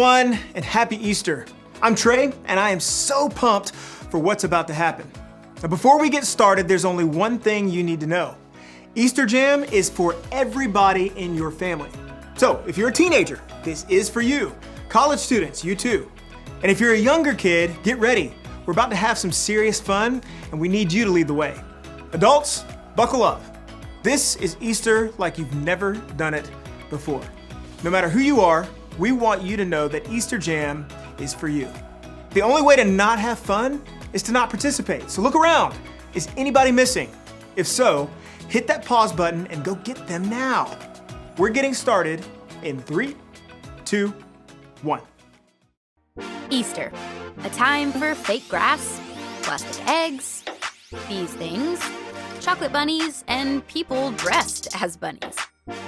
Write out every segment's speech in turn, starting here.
everyone, and happy Easter. I'm Trey, and I am so pumped for what's about to happen. Now, before we get started, there's only one thing you need to know. Easter Jam is for everybody in your family. So, if you're a teenager, this is for you. College students, you too. And if you're a younger kid, get ready. We're about to have some serious fun, and we need you to lead the way. Adults, buckle up. This is Easter like you've never done it before. No matter who you are, we want you to know that Easter Jam is for you. The only way to not have fun is to not participate. So look around. Is anybody missing? If so, hit that pause button and go get them now. We're getting started in 3, 2, 1. Easter, a time for fake grass, plastic eggs, these things, chocolate bunnies, and people dressed as bunnies.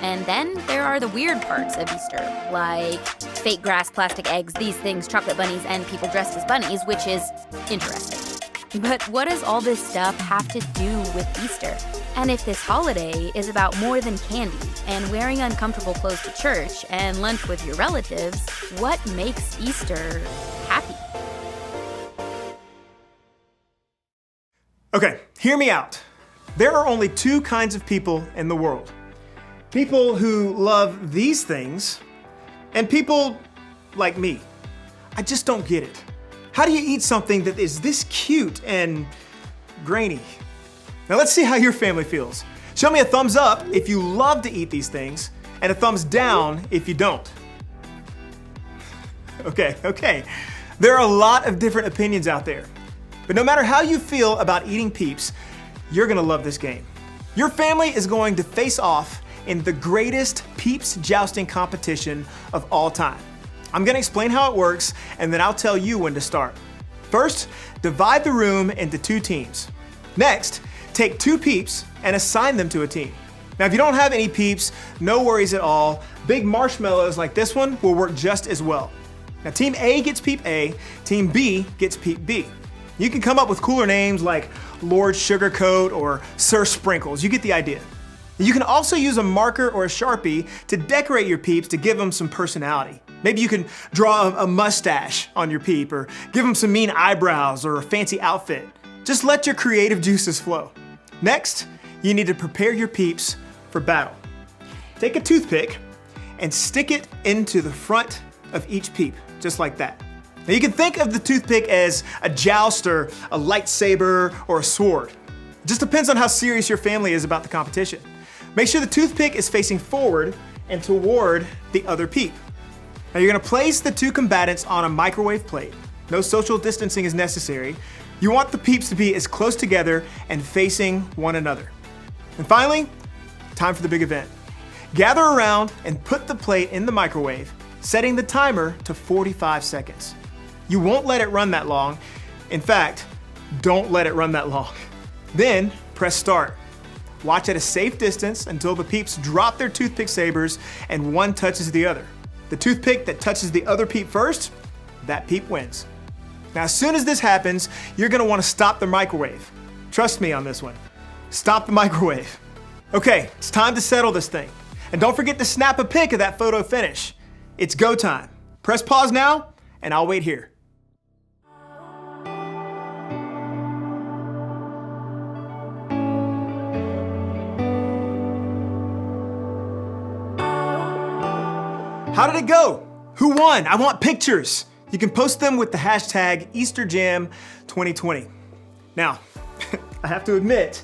And then there are the weird parts of Easter, like fake grass, plastic eggs, these things, chocolate bunnies, and people dressed as bunnies, which is interesting. But what does all this stuff have to do with Easter? And if this holiday is about more than candy and wearing uncomfortable clothes to church and lunch with your relatives, what makes Easter happy? Okay, hear me out. There are only two kinds of people in the world. People who love these things, and people like me. I just don't get it. How do you eat something that is this cute and grainy? Now let's see how your family feels. Show me a thumbs up if you love to eat these things, and a thumbs down if you don't. Okay. There are a lot of different opinions out there. But no matter how you feel about eating Peeps, you're gonna love this game. Your family is going to face off in the greatest Peeps jousting competition of all time. I'm gonna explain how it works, and then I'll tell you when to start. First, divide the room into 2 teams. Next, take 2 Peeps and assign them to a team. Now, if you don't have any Peeps, no worries at all. Big marshmallows like this one will work just as well. Now, Team A gets Peep A, Team B gets Peep B. You can come up with cooler names like Lord Sugarcoat or Sir Sprinkles. You get the idea. You can also use a marker or a Sharpie to decorate your Peeps to give them some personality. Maybe you can draw a mustache on your Peep or give them some mean eyebrows or a fancy outfit. Just let your creative juices flow. Next, you need to prepare your Peeps for battle. Take a toothpick and stick it into the front of each Peep, just like that. Now you can think of the toothpick as a joust or a lightsaber or a sword. It just depends on how serious your family is about the competition. Make sure the toothpick is facing forward and toward the other Peep. Now you're gonna place the 2 combatants on a microwave plate. No social distancing is necessary. You want the Peeps to be as close together and facing one another. And finally, time for the big event. Gather around and put the plate in the microwave, setting the timer to 45 seconds. You won't let it run that long. In fact, don't let it run that long. Then press start. Watch at a safe distance until the Peeps drop their toothpick sabers and one touches the other. The toothpick that touches the other Peep first, that Peep wins. Now, as soon as this happens, you're gonna wanna stop the microwave. Trust me on this one. Stop the microwave. Okay, it's time to settle this thing. And don't forget to snap a pic of that photo finish. It's go time. Press pause now, and I'll wait here. How did it go? Who won? I want pictures. You can post them with the hashtag EasterJam2020. Now, I have to admit,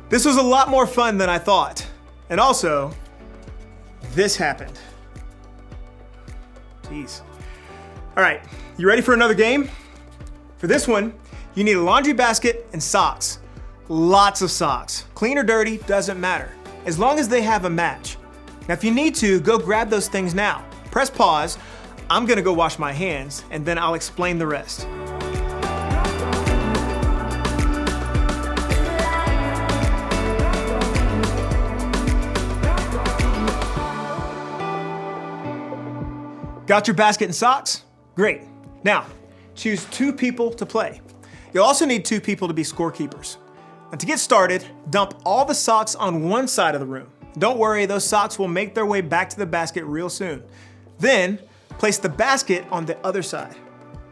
this was a lot more fun than I thought. And also, this happened. Jeez. All right, you ready for another game? For this one, you need a laundry basket and socks. Lots of socks. Clean or dirty, doesn't matter, as long as they have a match. Now, if you need to, go grab those things now. Press pause. I'm gonna go wash my hands, and then I'll explain the rest. Got your basket and socks? Great. Now, choose 2 people to play. You'll also need 2 people to be scorekeepers. Now, to get started, dump all the socks on one side of the room. Don't worry, those socks will make their way back to the basket real soon. Then, place the basket on the other side.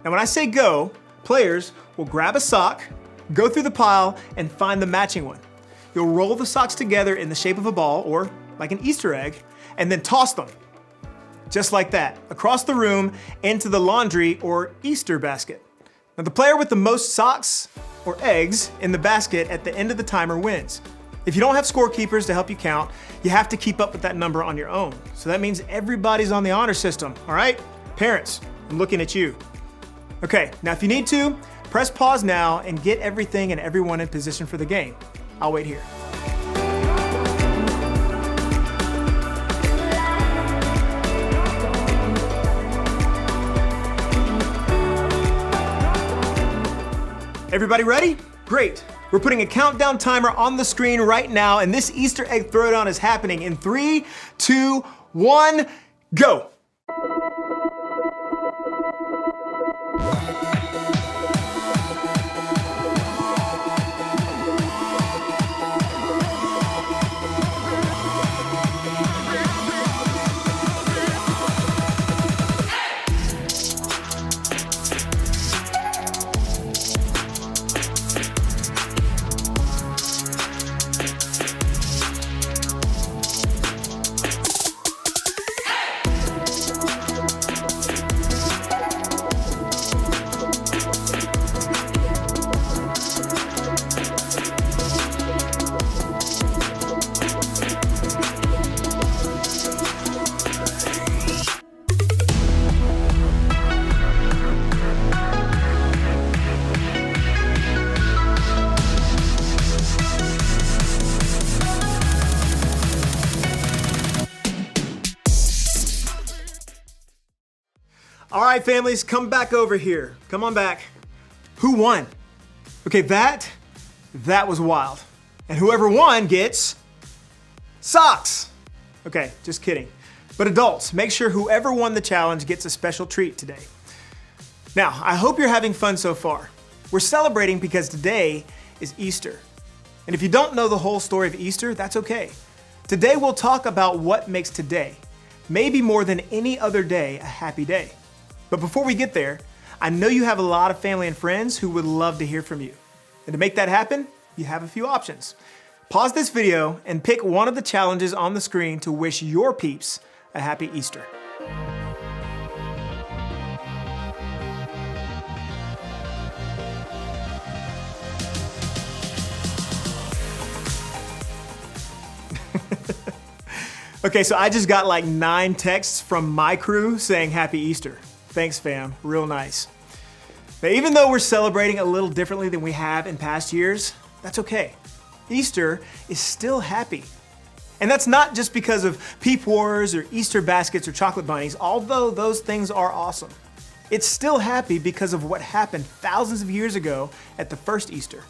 Now when I say go, players will grab a sock, go through the pile, and find the matching one. You'll roll the socks together in the shape of a ball, or like an Easter egg, and then toss them. Just like that, across the room into the laundry or Easter basket. Now the player with the most socks or eggs in the basket at the end of the timer wins. If you don't have scorekeepers to help you count, you have to keep up with that number on your own. So that means everybody's on the honor system, all right? Parents, I'm looking at you. Okay, now if you need to, press pause now and get everything and everyone in position for the game. I'll wait here. Everybody ready? Great. We're putting a countdown timer on the screen right now, and this Easter egg throwdown is happening in 3, 2, 1, go. All right, families, come back over here. Come on back. Who won? Okay, that was wild. And whoever won gets socks. Okay, just kidding. But adults, make sure whoever won the challenge gets a special treat today. Now, I hope you're having fun so far. We're celebrating because today is Easter. And if you don't know the whole story of Easter, that's okay. Today we'll talk about what makes today, maybe more than any other day, a happy day. But before we get there, I know you have a lot of family and friends who would love to hear from you. And to make that happen, you have a few options. Pause this video and pick one of the challenges on the screen to wish your peeps a happy Easter. Okay, so I just got like 9 texts from my crew saying happy Easter. Thanks, fam. Real nice. Now, even though we're celebrating a little differently than we have in past years, that's okay. Easter is still happy. And that's not just because of peep wars or Easter baskets or chocolate bunnies, although those things are awesome. It's still happy because of what happened thousands of years ago at the first Easter.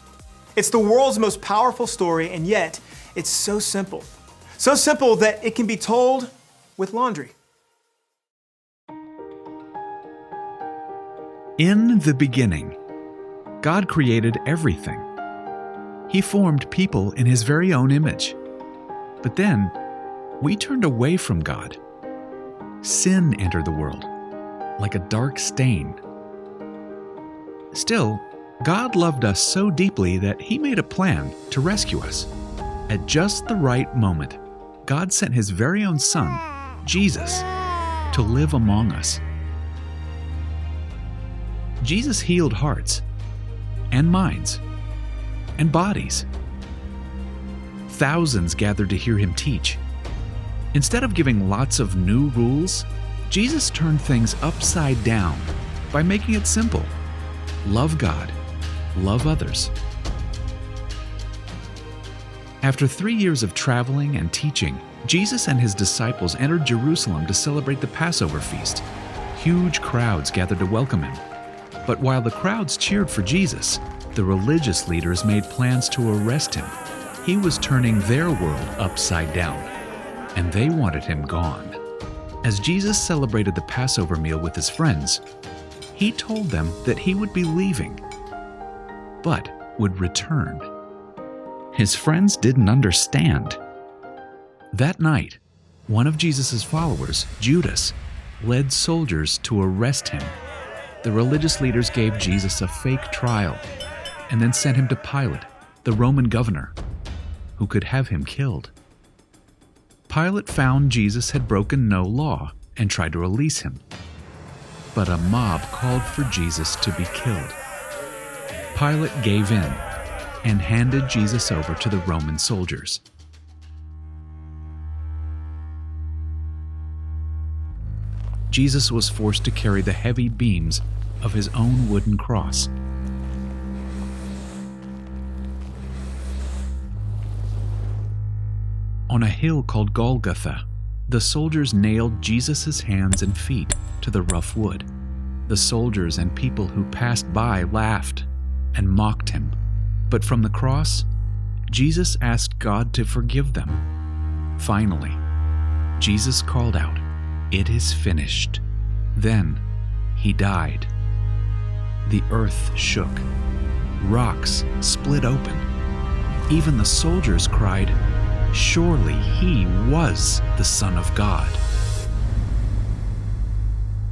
It's the world's most powerful story, and yet it's so simple. So simple that it can be told with laundry. In the beginning, God created everything. He formed people in His very own image. But then, we turned away from God. Sin entered the world, like a dark stain. Still, God loved us so deeply that He made a plan to rescue us. At just the right moment, God sent His very own Son, Jesus, to live among us. Jesus healed hearts and minds and bodies. Thousands gathered to hear Him teach. Instead of giving lots of new rules, Jesus turned things upside down by making it simple. Love God, love others. After 3 years of traveling and teaching, Jesus and His disciples entered Jerusalem to celebrate the Passover feast. Huge crowds gathered to welcome Him. But while the crowds cheered for Jesus, the religious leaders made plans to arrest Him. He was turning their world upside down, and they wanted Him gone. As Jesus celebrated the Passover meal with His friends, He told them that He would be leaving, but would return. His friends didn't understand. That night, one of Jesus' followers, Judas, led soldiers to arrest him. The religious leaders gave Jesus a fake trial and then sent him to Pilate, the Roman governor, who could have him killed. Pilate found Jesus had broken no law and tried to release him. But a mob called for Jesus to be killed. Pilate gave in and handed Jesus over to the Roman soldiers. Jesus was forced to carry the heavy beams of his own wooden cross. On a hill called Golgotha, the soldiers nailed Jesus' hands and feet to the rough wood. The soldiers and people who passed by laughed and mocked him. But from the cross, Jesus asked God to forgive them. Finally, Jesus called out, "It is finished." Then he died. The earth shook. Rocks split open. Even the soldiers cried, "Surely he was the Son of God."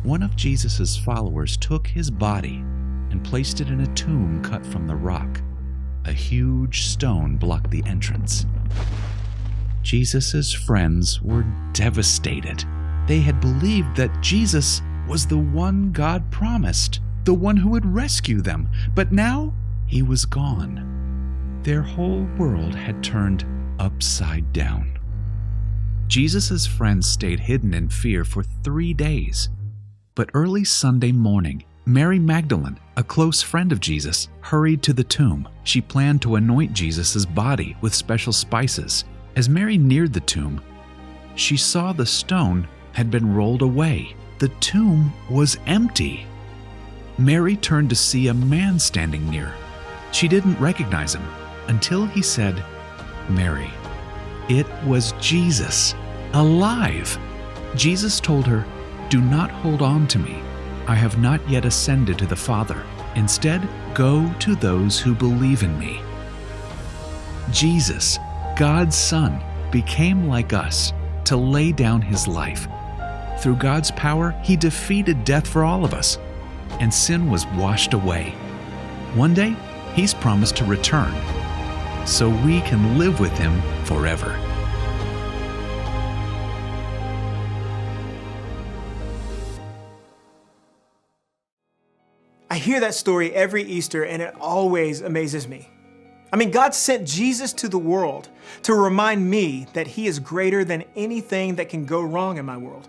One of Jesus' followers took his body and placed it in a tomb cut from the rock. A huge stone blocked the entrance. Jesus' friends were devastated. They had believed that Jesus was the one God promised, the one who would rescue them, but now he was gone. Their whole world had turned upside down. Jesus' friends stayed hidden in fear for 3 days. But early Sunday morning, Mary Magdalene, a close friend of Jesus, hurried to the tomb. She planned to anoint Jesus' body with special spices. As Mary neared the tomb, she saw the stone had been rolled away. The tomb was empty. Mary turned to see a man standing near. She didn't recognize him until he said, "Mary." It was Jesus, alive. Jesus told her, "Do not hold on to me. I have not yet ascended to the Father. Instead, go to those who believe in me." Jesus, God's Son, became like us to lay down his life. Through God's power, he defeated death for all of us, and sin was washed away. One day, he's promised to return, so we can live with him forever. I hear that story every Easter and it always amazes me. I mean, God sent Jesus to the world to remind me that he is greater than anything that can go wrong in my world.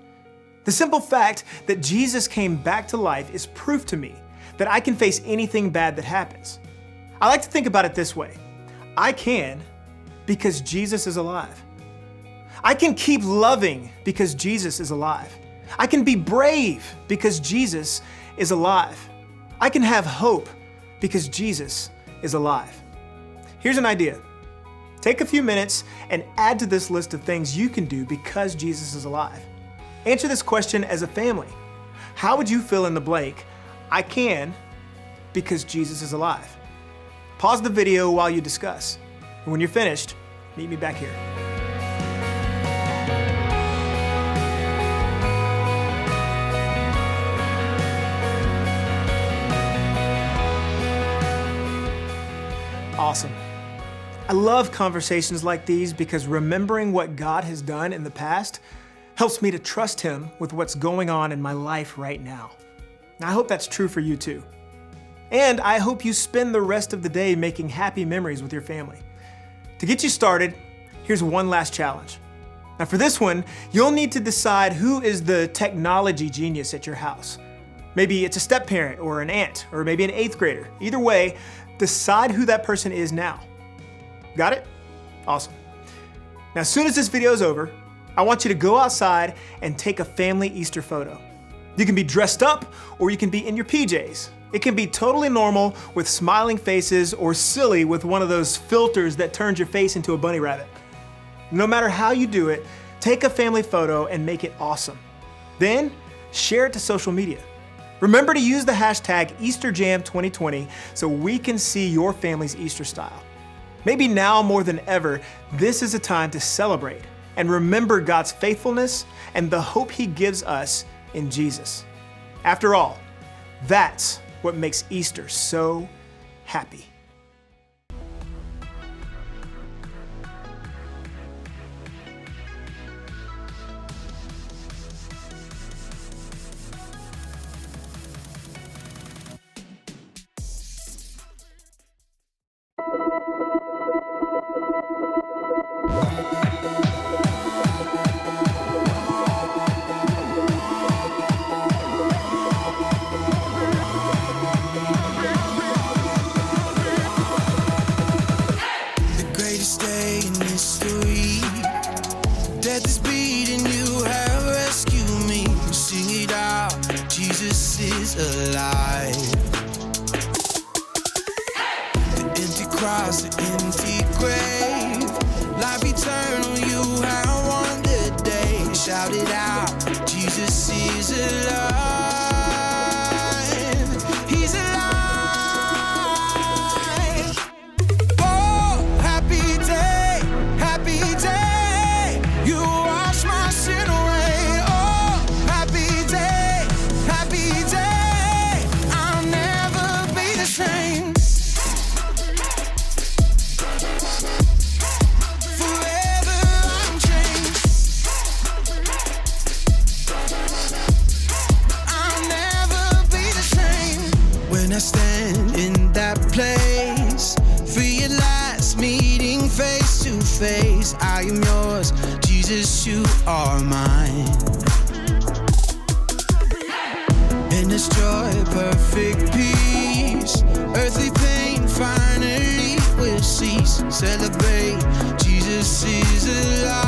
The simple fact that Jesus came back to life is proof to me that I can face anything bad that happens. I like to think about it this way. I can because Jesus is alive. I can keep loving because Jesus is alive. I can be brave because Jesus is alive. I can have hope because Jesus is alive. Here's an idea. Take a few minutes and add to this list of things you can do because Jesus is alive. Answer this question as a family. How would you fill in the blank? I can because Jesus is alive. Pause the video while you discuss. And when you're finished, meet me back here. Awesome. I love conversations like these because remembering what God has done in the past helps me to trust him with what's going on in my life right now. I hope that's true for you too. And I hope you spend the rest of the day making happy memories with your family. To get you started, here's one last challenge. Now for this one, you'll need to decide who is the technology genius at your house. Maybe it's a step-parent or an aunt or maybe an 8th grader. Either way, decide who that person is now. Got it? Awesome. Now as soon as this video is over, I want you to go outside and take a family Easter photo. You can be dressed up or you can be in your PJs. It can be totally normal with smiling faces or silly with one of those filters that turns your face into a bunny rabbit. No matter how you do it, take a family photo and make it awesome. Then share it to social media. Remember to use the hashtag EasterJam2020 so we can see your family's Easter style. Maybe now more than ever, this is a time to celebrate and remember God's faithfulness and the hope he gives us in Jesus. After all, that's what makes Easter so happy. The empty grave, life eternal, you have won the day. Shout it out, Jesus is alive. He's alive. Oh, happy day, you wash my sin away. Oh, happy day, I'll never be the same. I stand in that place, realize meeting face to face. I am yours, Jesus, you are mine. In this joy, perfect peace, earthly pain finally will cease. Celebrate, Jesus is alive.